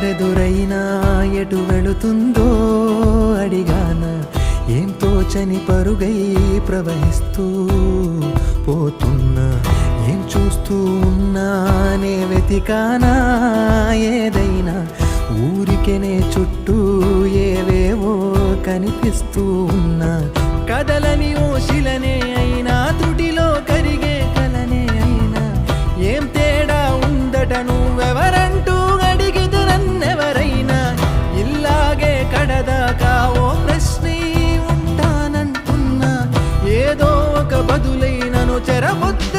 దారెదురైనా ఎటు వెళుతుందో అడిగానా, ఏం తోచని పరుగై ప్రవహిస్తూ పోతున్నా, ఏం చూస్తూ ఉన్నానే వెతికానా ఏదైనా, ఊరికెనే చుట్టూ ఏవేవో కనిపిస్తూ ఉన్నా, కదలని ఓ శిలనే అయినా త్రుటిలో కరిగే కలనే అయినా, ఏం తేడా ఉందట నువ్వెవరంటూ అడిగితే నన్నెవరైనా, ఇల్లాగే కడదాకా ఓ ప్రశ్నే ఉంటానంటున్నా, ఏదో ఒక బదులై నన్ను చెరబొద్ద